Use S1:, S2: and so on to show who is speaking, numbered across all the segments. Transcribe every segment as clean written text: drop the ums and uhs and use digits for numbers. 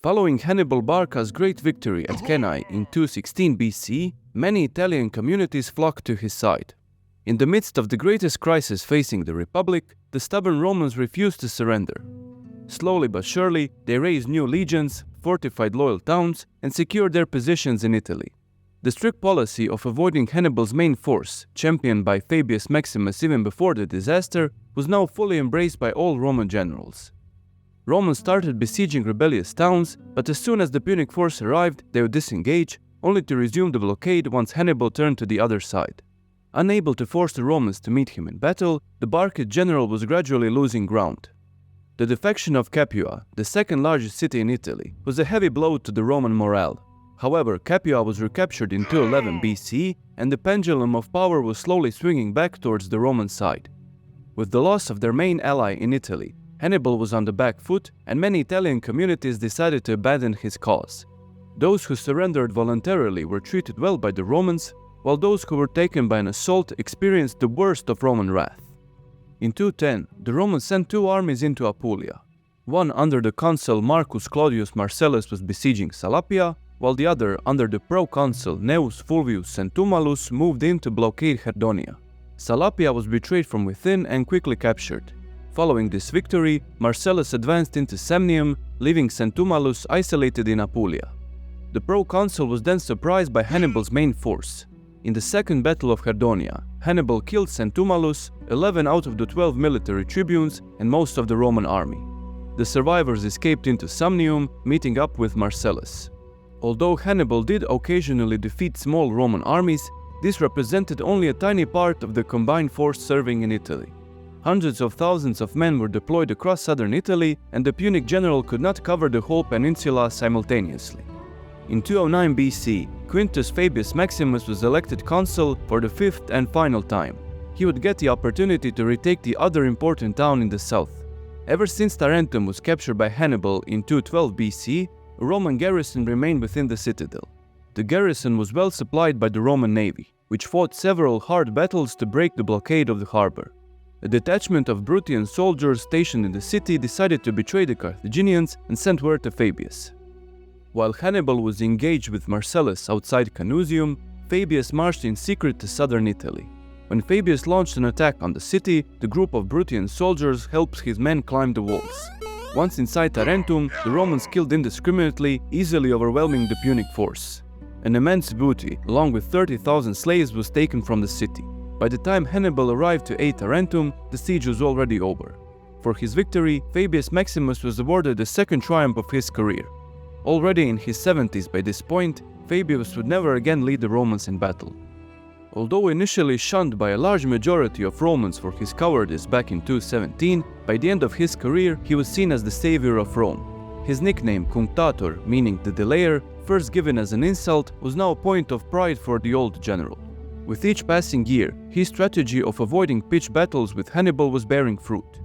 S1: Following Hannibal Barca's great victory at Cannae in 216 BC, many Italian communities flocked to his side. In the midst of the greatest crisis facing the Republic, the stubborn Romans refused to surrender. Slowly but surely, they raised new legions, fortified loyal towns, and secured their positions in Italy. The strict policy of avoiding Hannibal's main force, championed by Fabius Maximus even before the disaster, was now fully embraced by all Roman generals. Romans started besieging rebellious towns, but as soon as the Punic force arrived, they would disengage, only to resume the blockade once Hannibal turned to the other side. Unable to force the Romans to meet him in battle, the Barcid general was gradually losing ground. The defection of Capua, the second largest city in Italy, was a heavy blow to the Roman morale. However, Capua was recaptured in 211 BC, and the pendulum of power was slowly swinging back towards the Roman side. With the loss of their main ally in Italy, Hannibal was on the back foot, and many Italian communities decided to abandon his cause. Those who surrendered voluntarily were treated well by the Romans, while those who were taken by an assault experienced the worst of Roman wrath. In 210, the Romans sent two armies into Apulia. One under the consul Marcus Claudius Marcellus was besieging Salapia, while the other under the proconsul Gnaeus Fulvius Centumalus moved in to blockade Herdonia. Salapia was betrayed from within and quickly captured. Following this victory, Marcellus advanced into Samnium, leaving Centumalus isolated in Apulia. The proconsul was then surprised by Hannibal's main force. In the Second Battle of Herdonia, Hannibal killed Centumalus, 11 out of the 12 military tribunes, and most of the Roman army. The survivors escaped into Samnium, meeting up with Marcellus. Although Hannibal did occasionally defeat small Roman armies, this represented only a tiny part of the combined force serving in Italy. Hundreds of thousands of men were deployed across southern Italy, and the Punic general could not cover the whole peninsula simultaneously. In 209 BC, Quintus Fabius Maximus was elected consul for the fifth and final time. He would get the opportunity to retake the other important town in the south. Ever since Tarentum was captured by Hannibal in 212 BC, a Roman garrison remained within the citadel. The garrison was well supplied by the Roman navy, which fought several hard battles to break the blockade of the harbor. A detachment of Bruttian soldiers stationed in the city decided to betray the Carthaginians and sent word to Fabius. While Hannibal was engaged with Marcellus outside Canusium, Fabius marched in secret to southern Italy. When Fabius launched an attack on the city, the group of Bruttian soldiers helped his men climb the walls. Once inside Tarentum, the Romans killed indiscriminately, easily overwhelming the Punic force. An immense booty, along with 30,000 slaves, was taken from the city. By the time Hannibal arrived to aid Tarentum, the siege was already over. For his victory, Fabius Maximus was awarded the second triumph of his career. Already in his 70s by this point, Fabius would never again lead the Romans in battle. Although initially shunned by a large majority of Romans for his cowardice back in 217, by the end of his career he was seen as the savior of Rome. His nickname Cunctator, meaning the delayer, first given as an insult, was now a point of pride for the old general. With each passing year, his strategy of avoiding pitched battles with Hannibal was bearing fruit.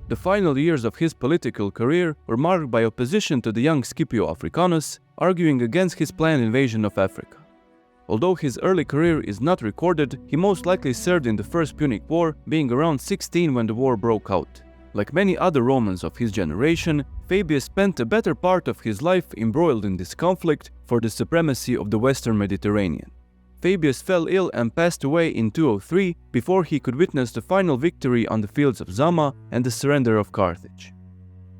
S1: The final years of his political career were marked by opposition to the young Scipio Africanus, arguing against his planned invasion of Africa. Although his early career is not recorded, he most likely served in the First Punic War, being around 16 when the war broke out. Like many other Romans of his generation, Fabius spent the better part of his life embroiled in this conflict for the supremacy of the Western Mediterranean. Fabius fell ill and passed away in 203 before he could witness the final victory on the fields of Zama and the surrender of Carthage.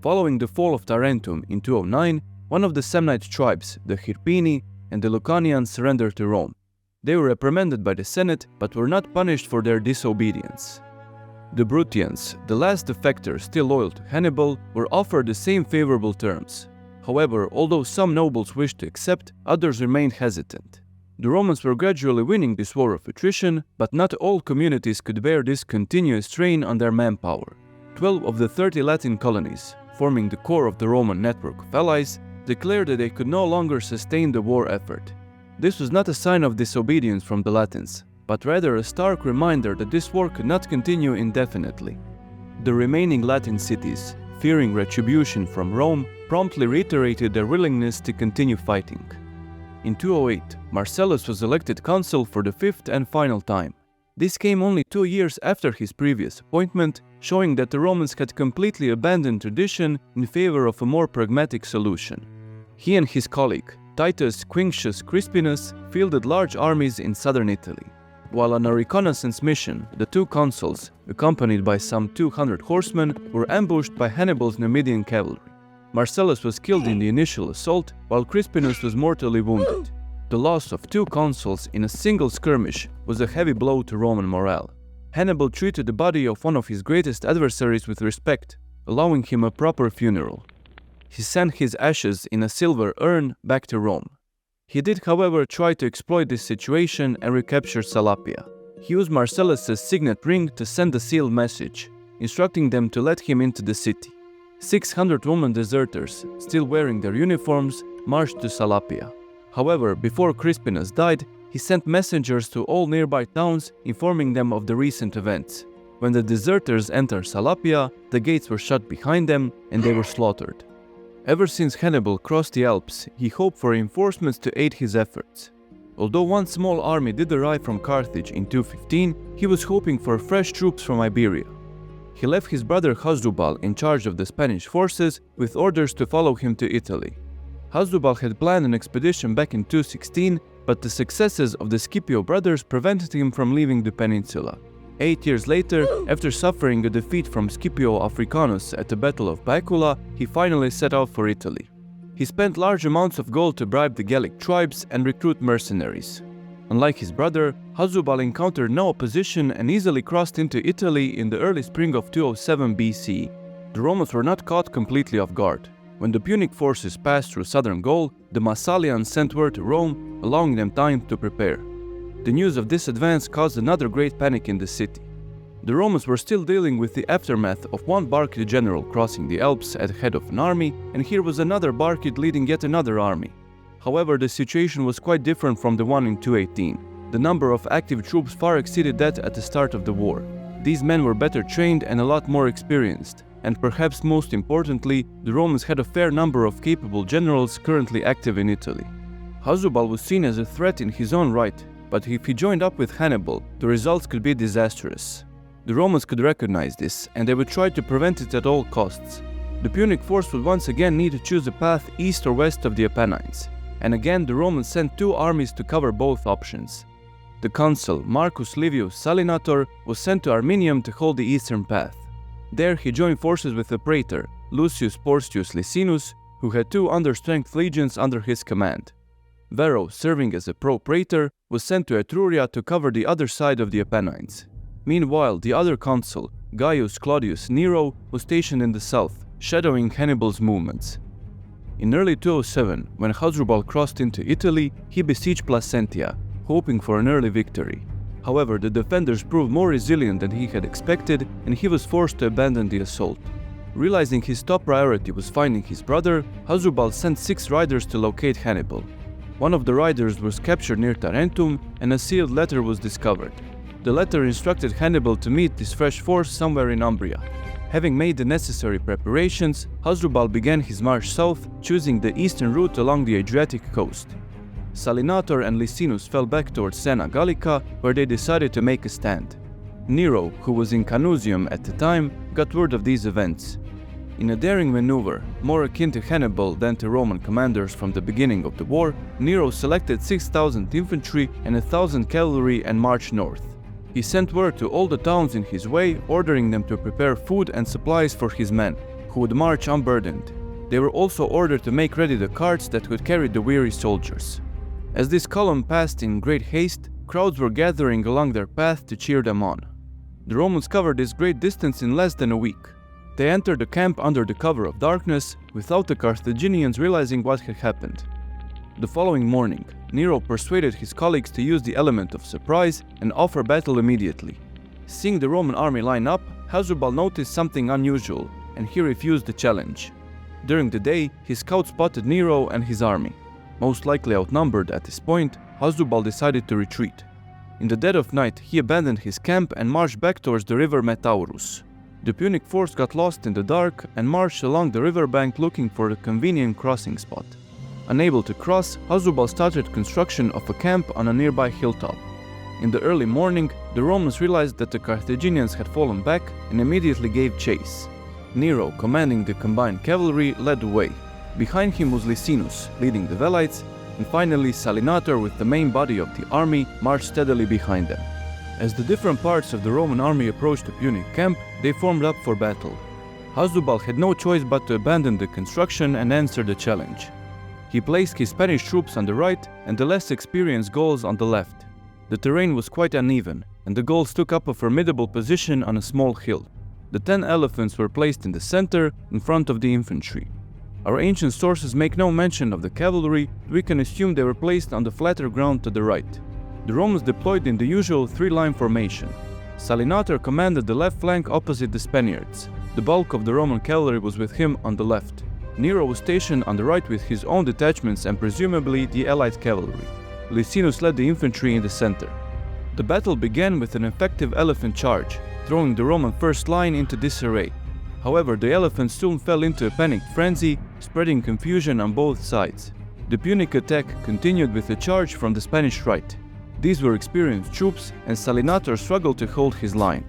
S1: Following the fall of Tarentum in 209, one of the Samnite tribes, the Hirpini, and the Lucanians surrendered to Rome. They were reprimanded by the Senate but were not punished for their disobedience. The Bruttians, the last defectors still loyal to Hannibal, were offered the same favorable terms. However, although some nobles wished to accept, others remained hesitant. The Romans were gradually winning this war of attrition, but not all communities could bear this continuous strain on their manpower. 12 of the 30 Latin colonies, forming the core of the Roman network of allies, declared that they could no longer sustain the war effort. This was not a sign of disobedience from the Latins, but rather a stark reminder that this war could not continue indefinitely. The remaining Latin cities, fearing retribution from Rome, promptly reiterated their willingness to continue fighting. In 208, Marcellus was elected consul for the fifth and final time. This came only 2 years after his previous appointment, showing that the Romans had completely abandoned tradition in favor of a more pragmatic solution. He and his colleague, Titus Quinctius Crispinus, fielded large armies in southern Italy. While on a reconnaissance mission, the two consuls, accompanied by some 200 horsemen, were ambushed by Hannibal's Numidian cavalry. Marcellus was killed in the initial assault, while Crispinus was mortally wounded. The loss of two consuls in a single skirmish was a heavy blow to Roman morale. Hannibal treated the body of one of his greatest adversaries with respect, allowing him a proper funeral. He sent his ashes in a silver urn back to Rome. He did, however, try to exploit this situation and recapture Salapia. He used Marcellus's signet ring to send a sealed message, instructing them to let him into the city. 600 Roman deserters, still wearing their uniforms, marched to Salapia. However, before Crispinus died, he sent messengers to all nearby towns, informing them of the recent events. When the deserters entered Salapia, the gates were shut behind them and they were slaughtered. Ever since Hannibal crossed the Alps, he hoped for reinforcements to aid his efforts. Although one small army did arrive from Carthage in 215, he was hoping for fresh troops from Iberia. He left his brother Hasdrubal in charge of the Spanish forces with orders to follow him to Italy. Hasdrubal had planned an expedition back in 216, but the successes of the Scipio brothers prevented him from leaving the peninsula. 8 years later, after suffering a defeat from Scipio Africanus at the Battle of Baecula, he finally set out for Italy. He spent large amounts of gold to bribe the Gallic tribes and recruit mercenaries. Unlike his brother, Hasdrubal encountered no opposition and easily crossed into Italy in the early spring of 207 BC. The Romans were not caught completely off guard. When the Punic forces passed through southern Gaul, the Massalians sent word to Rome, allowing them time to prepare. The news of this advance caused another great panic in the city. The Romans were still dealing with the aftermath of one Barcid general crossing the Alps at the head of an army, and here was another Barcid leading yet another army. However, the situation was quite different from the one in 218. The number of active troops far exceeded that at the start of the war. These men were better trained and a lot more experienced, and perhaps most importantly, the Romans had a fair number of capable generals currently active in Italy. Hasdrubal was seen as a threat in his own right, but if he joined up with Hannibal, the results could be disastrous. The Romans could recognize this, and they would try to prevent it at all costs. The Punic force would once again need to choose a path east or west of the Apennines, and again the Romans sent two armies to cover both options. The consul Marcus Livius Salinator was sent to Arminium to hold the eastern path. There he joined forces with the praetor, Lucius Porcius Licinus, who had two understrength legions under his command. Varro, serving as a pro-praetor, was sent to Etruria to cover the other side of the Apennines. Meanwhile, the other consul, Gaius Claudius Nero, was stationed in the south, shadowing Hannibal's movements. In early 207, when Hasdrubal crossed into Italy, he besieged Placentia, hoping for an early victory. However, the defenders proved more resilient than he had expected, and he was forced to abandon the assault. Realizing his top priority was finding his brother, Hasdrubal sent 6 riders to locate Hannibal. One of the riders was captured near Tarentum, and a sealed letter was discovered. The letter instructed Hannibal to meet this fresh force somewhere in Umbria. Having made the necessary preparations, Hasdrubal began his march south, choosing the eastern route along the Adriatic coast. Salinator and Licinus fell back towards Sena Gallica, where they decided to make a stand. Nero, who was in Canusium at the time, got word of these events. In a daring maneuver, more akin to Hannibal than to Roman commanders from the beginning of the war, Nero selected 6,000 infantry and 1,000 cavalry and marched north. He sent word to all the towns in his way, ordering them to prepare food and supplies for his men, who would march unburdened. They were also ordered to make ready the carts that could carry the weary soldiers. As this column passed in great haste, crowds were gathering along their path to cheer them on. The Romans covered this great distance in less than a week. They entered the camp under the cover of darkness, without the Carthaginians realizing what had happened. The following morning, Nero persuaded his colleagues to use the element of surprise and offer battle immediately. Seeing the Roman army line up, Hasdrubal noticed something unusual, and he refused the challenge. During the day, his scouts spotted Nero and his army. Most likely outnumbered at this point, Hasdrubal decided to retreat. In the dead of night, he abandoned his camp and marched back towards the river Metaurus. The Punic force got lost in the dark and marched along the riverbank looking for a convenient crossing spot. Unable to cross, Hasdrubal started construction of a camp on a nearby hilltop. In the early morning, the Romans realized that the Carthaginians had fallen back and immediately gave chase. Nero, commanding the combined cavalry, led the way. Behind him was Licinus, leading the Velites, and finally Salinator with the main body of the army marched steadily behind them. As the different parts of the Roman army approached the Punic camp, they formed up for battle. Hasdrubal had no choice but to abandon the construction and answer the challenge. He placed his Spanish troops on the right and the less experienced Gauls on the left. The terrain was quite uneven, and the Gauls took up a formidable position on a small hill. The 10 elephants were placed in the center, in front of the infantry. Our ancient sources make no mention of the cavalry, but we can assume they were placed on the flatter ground to the right. The Romans deployed in the usual 3-line formation. Salinator commanded the left flank opposite the Spaniards. The bulk of the Roman cavalry was with him on the left. Nero was stationed on the right with his own detachments and presumably the allied cavalry. Licinus led the infantry in the center. The battle began with an effective elephant charge, throwing the Roman first line into disarray. However, the elephants soon fell into a panicked frenzy, spreading confusion on both sides. The Punic attack continued with a charge from the Spanish right. These were experienced troops, and Salinator struggled to hold his line.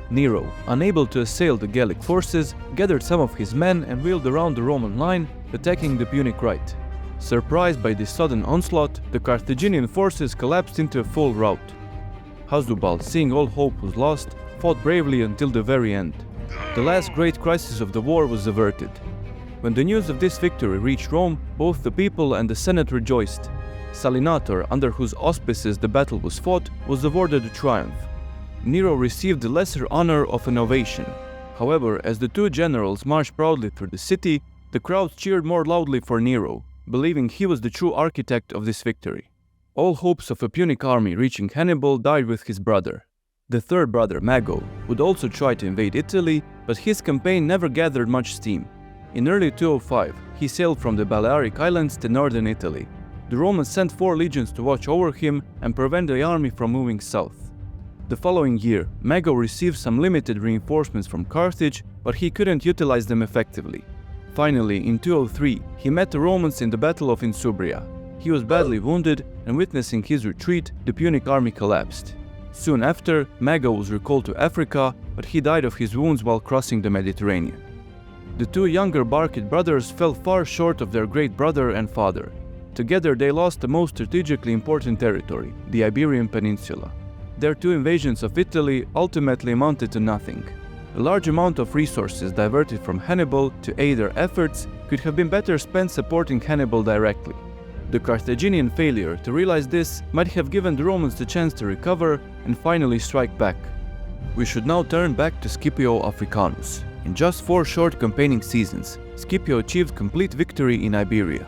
S1: Nero, unable to assail the Gallic forces, gathered some of his men and wheeled around the Roman line, attacking the Punic right. Surprised by this sudden onslaught, the Carthaginian forces collapsed into a full rout. Hasdrubal, seeing all hope was lost, fought bravely until the very end. The last great crisis of the war was averted. When the news of this victory reached Rome, both the people and the Senate rejoiced. Salinator, under whose auspices the battle was fought, was awarded a triumph. Nero received the lesser honor of an ovation. However, as the two generals marched proudly through the city, the crowd cheered more loudly for Nero, believing he was the true architect of this victory. All hopes of a Punic army reaching Hannibal died with his brother. The third brother, Mago, would also try to invade Italy, but his campaign never gathered much steam. In early 205, he sailed from the Balearic Islands to northern Italy. The Romans sent 4 legions to watch over him and prevent the army from moving south. The following year, Mago received some limited reinforcements from Carthage, but he couldn't utilize them effectively. Finally, in 203, he met the Romans in the Battle of Insubria. He was badly wounded, and witnessing his retreat, the Punic army collapsed. Soon after, Mago was recalled to Africa, but he died of his wounds while crossing the Mediterranean. The two younger Barcid brothers fell far short of their great brother and father. Together they lost the most strategically important territory, the Iberian Peninsula. Their 2 invasions of Italy ultimately amounted to nothing. A large amount of resources diverted from Hannibal to aid their efforts could have been better spent supporting Hannibal directly. The Carthaginian failure to realize this might have given the Romans the chance to recover and finally strike back. We should now turn back to Scipio Africanus. In just 4 short campaigning seasons, Scipio achieved complete victory in Iberia.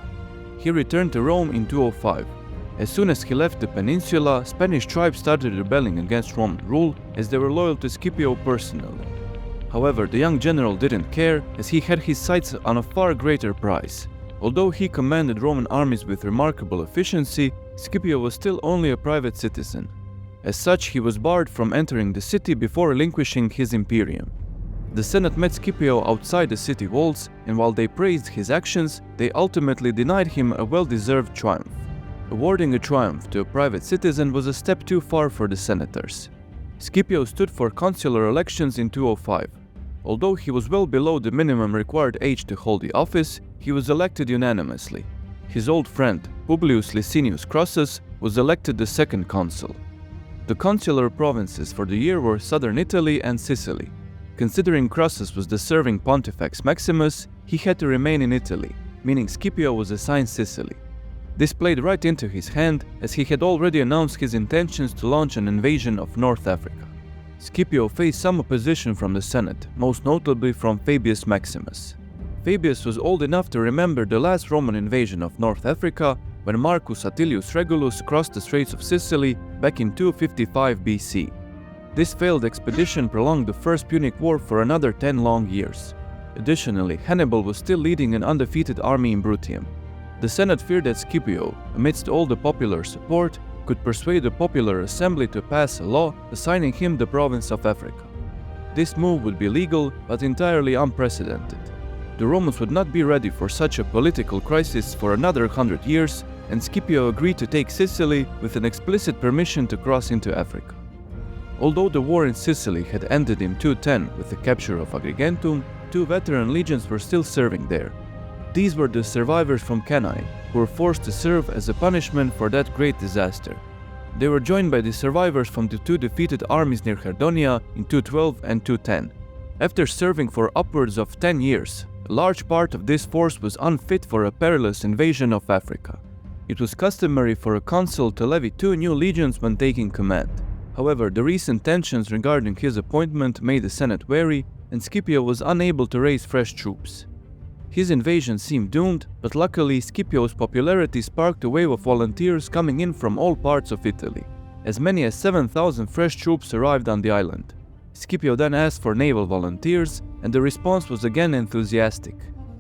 S1: He returned to Rome in 205. As soon as he left the peninsula, Spanish tribes started rebelling against Roman rule as they were loyal to Scipio personally. However, the young general didn't care, as he had his sights on a far greater prize. Although he commanded Roman armies with remarkable efficiency, Scipio was still only a private citizen. As such, he was barred from entering the city before relinquishing his imperium. The Senate met Scipio outside the city walls, and while they praised his actions, they ultimately denied him a well-deserved triumph. Awarding a triumph to a private citizen was a step too far for the senators. Scipio stood for consular elections in 205. Although he was well below the minimum required age to hold the office, he was elected unanimously. His old friend, Publius Licinius Crassus, was elected the second consul. The consular provinces for the year were southern Italy and Sicily. Considering Crassus was the serving Pontifex Maximus, he had to remain in Italy, meaning Scipio was assigned Sicily. This played right into his hand, as he had already announced his intentions to launch an invasion of North Africa. Scipio faced some opposition from the Senate, most notably from Fabius Maximus. Fabius was old enough to remember the last Roman invasion of North Africa, when Marcus Atilius Regulus crossed the Straits of Sicily back in 255 BC. This failed expedition prolonged the First Punic War for another 10 long years. Additionally, Hannibal was still leading an undefeated army in Bruttium. The Senate feared that Scipio, amidst all the popular support, could persuade the popular assembly to pass a law assigning him the province of Africa. This move would be legal, but entirely unprecedented. The Romans would not be ready for such a political crisis for another 100 years, and Scipio agreed to take Sicily with an explicit permission to cross into Africa. Although the war in Sicily had ended in 210 with the capture of Agrigentum, 2 veteran legions were still serving there. These were the survivors from Cannae, who were forced to serve as a punishment for that great disaster. They were joined by the survivors from the two defeated armies near Herdonia in 212 and 210. After serving for upwards of 10 years, a large part of this force was unfit for a perilous invasion of Africa. It was customary for a consul to levy 2 new legions when taking command. However, the recent tensions regarding his appointment made the Senate wary, and Scipio was unable to raise fresh troops. His invasion seemed doomed, but luckily Scipio's popularity sparked a wave of volunteers coming in from all parts of Italy. As many as 7,000 fresh troops arrived on the island. Scipio then asked for naval volunteers, and the response was again enthusiastic.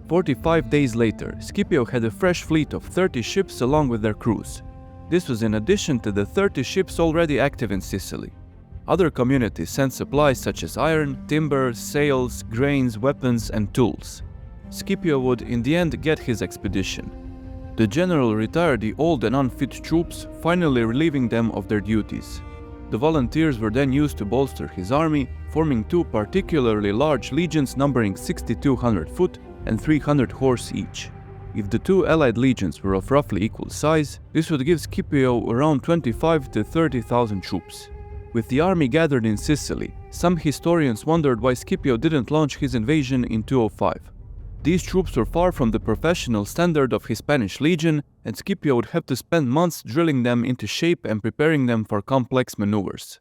S1: 45 days later, Scipio had a fresh fleet of 30 ships along with their crews. This was in addition to the 30 ships already active in Sicily. Other communities sent supplies such as iron, timber, sails, grains, weapons, and tools. Scipio would in the end get his expedition. The general retired the old and unfit troops, finally relieving them of their duties. The volunteers were then used to bolster his army, forming 2 particularly large legions numbering 6,200 foot and 300 horse each. If the 2 allied legions were of roughly equal size, this would give Scipio around 25 to 30,000 troops. With the army gathered in Sicily, some historians wondered why Scipio didn't launch his invasion in 205. These troops were far from the professional standard of his Spanish legion, and Scipio would have to spend months drilling them into shape and preparing them for complex maneuvers.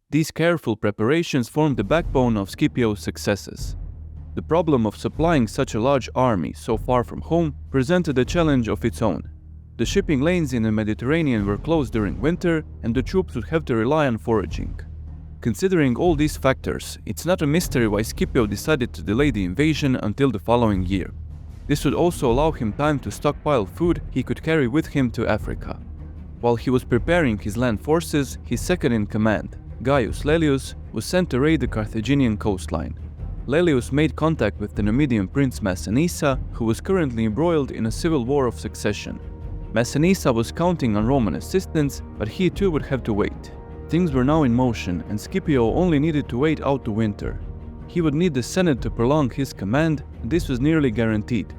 S1: These careful preparations formed the backbone of Scipio's successes. The problem of supplying such a large army so far from home presented a challenge of its own. The shipping lanes in the Mediterranean were closed during winter, and the troops would have to rely on foraging. Considering all these factors, it's not a mystery why Scipio decided to delay the invasion until the following year. This would also allow him time to stockpile food he could carry with him to Africa. While he was preparing his land forces, his second-in-command, Gaius Laelius, was sent to raid the Carthaginian coastline. Laelius made contact with the Numidian prince Massinissa, who was currently embroiled in a civil war of succession. Massinissa was counting on Roman assistance, but he too would have to wait. Things were now in motion, and Scipio only needed to wait out the winter. He would need the Senate to prolong his command, and this was nearly guaranteed.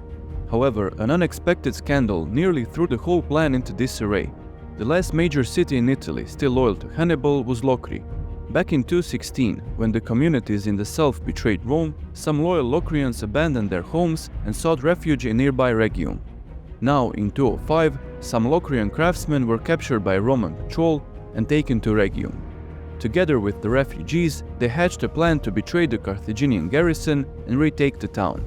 S1: However, an unexpected scandal nearly threw the whole plan into disarray. The last major city in Italy still loyal to Hannibal was Locri. Back in 216, when the communities in the south betrayed Rome, some loyal Locrians abandoned their homes and sought refuge in nearby Rhegium. Now, in 205, some Locrian craftsmen were captured by a Roman patrol and taken to Rhegium. Together with the refugees, they hatched a plan to betray the Carthaginian garrison and retake the town.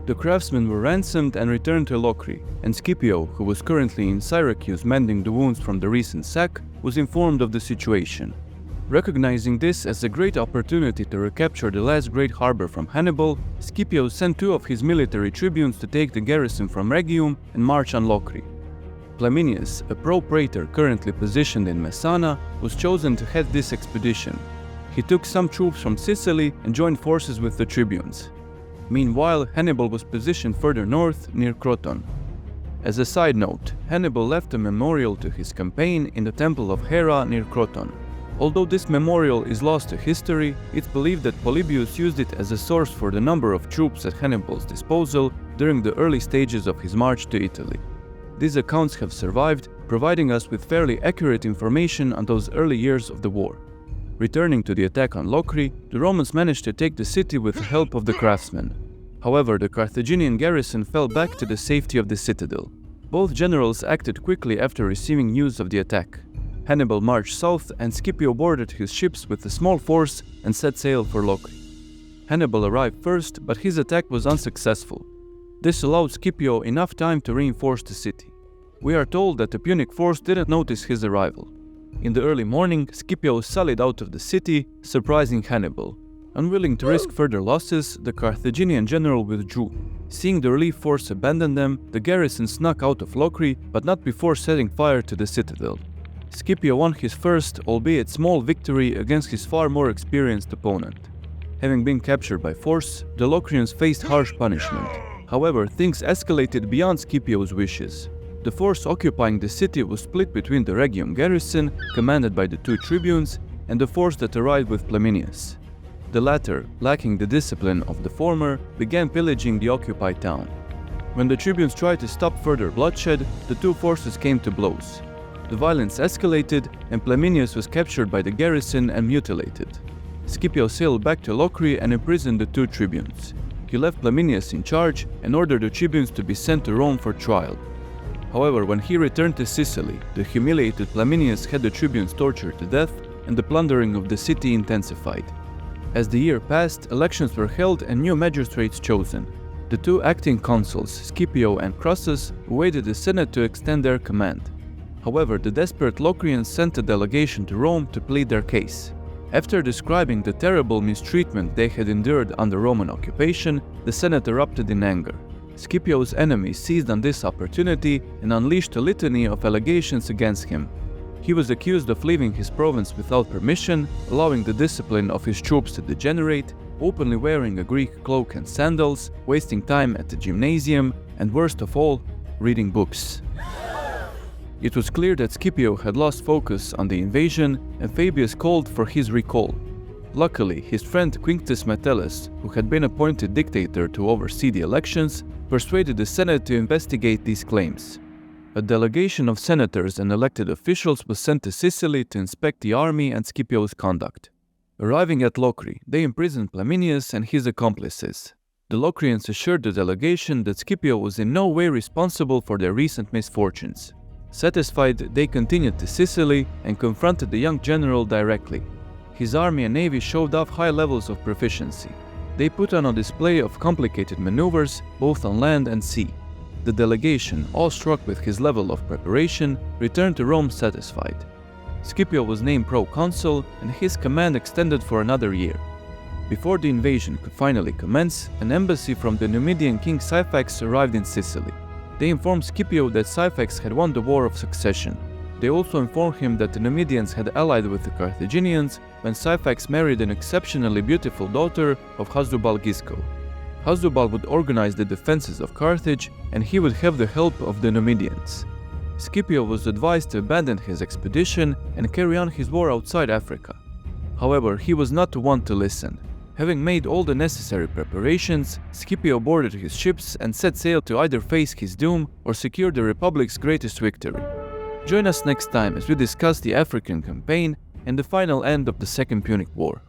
S1: The craftsmen were ransomed and returned to Locri, and Scipio, who was currently in Syracuse mending the wounds from the recent sack, was informed of the situation. Recognizing this as a great opportunity to recapture the last great harbor from Hannibal, Scipio sent 2 of his military tribunes to take the garrison from Rhegium and march on Locri. Flaminius, a pro-praetor currently positioned in Messana, was chosen to head this expedition. He took some troops from Sicily and joined forces with the tribunes. Meanwhile, Hannibal was positioned further north near Croton. As a side note, Hannibal left a memorial to his campaign in the Temple of Hera near Croton. Although this memorial is lost to history, it's believed that Polybius used it as a source for the number of troops at Hannibal's disposal during the early stages of his march to Italy. These accounts have survived, providing us with fairly accurate information on those early years of the war. Returning to the attack on Locri, the Romans managed to take the city with the help of the craftsmen. However, the Carthaginian garrison fell back to the safety of the citadel. Both generals acted quickly after receiving news of the attack. Hannibal marched south, and Scipio boarded his ships with a small force and set sail for Locri. Hannibal arrived first, but his attack was unsuccessful. This allowed Scipio enough time to reinforce the city. We are told that the Punic force didn't notice his arrival. In the early morning, Scipio sallied out of the city, surprising Hannibal. Unwilling to risk further losses, the Carthaginian general withdrew. Seeing the relief force abandon them, the garrison snuck out of Locri, but not before setting fire to the citadel. Scipio won his first, albeit small, victory against his far more experienced opponent. Having been captured by force, the Locrians faced harsh punishment. However, things escalated beyond Scipio's wishes. The force occupying the city was split between the Rhegium garrison, commanded by the 2 tribunes, and the force that arrived with Flaminius. The latter, lacking the discipline of the former, began pillaging the occupied town. When the tribunes tried to stop further bloodshed, the two forces came to blows. The violence escalated, and Flaminius was captured by the garrison and mutilated. Scipio sailed back to Locri and imprisoned the two tribunes. He left Flaminius in charge and ordered the tribunes to be sent to Rome for trial. However, when he returned to Sicily, the humiliated Flaminius had the tribunes tortured to death, and the plundering of the city intensified. As the year passed, elections were held and new magistrates chosen. The two acting consuls, Scipio and Crassus, awaited the Senate to extend their command. However, the desperate Locrians sent a delegation to Rome to plead their case. After describing the terrible mistreatment they had endured under Roman occupation, the Senate erupted in anger. Scipio's enemies seized on this opportunity and unleashed a litany of allegations against him. He was accused of leaving his province without permission, allowing the discipline of his troops to degenerate, openly wearing a Greek cloak and sandals, wasting time at the gymnasium, and worst of all, reading books. It was clear that Scipio had lost focus on the invasion, and Fabius called for his recall. Luckily, his friend Quinctus Metellus, who had been appointed dictator to oversee the elections, persuaded the Senate to investigate these claims. A delegation of senators and elected officials was sent to Sicily to inspect the army and Scipio's conduct. Arriving at Locri, they imprisoned Flaminius and his accomplices. The Locrians assured the delegation that Scipio was in no way responsible for their recent misfortunes. Satisfied, they continued to Sicily and confronted the young general directly. His army and navy showed off high levels of proficiency. They put on a display of complicated maneuvers, both on land and sea. The delegation, awestruck with his level of preparation, returned to Rome satisfied. Scipio was named proconsul, and his command extended for another year. Before the invasion could finally commence, an embassy from the Numidian king Syphax arrived in Sicily. They informed Scipio that Syphax had won the War of Succession. They also informed him that the Numidians had allied with the Carthaginians when Syphax married an exceptionally beautiful daughter of Hasdrubal Gisco. Hasdrubal would organize the defenses of Carthage, and he would have the help of the Numidians. Scipio was advised to abandon his expedition and carry on his war outside Africa. However, he was not the one to listen. Having made all the necessary preparations, Scipio boarded his ships and set sail to either face his doom or secure the Republic's greatest victory. Join us next time as we discuss the African campaign and the final end of the Second Punic War.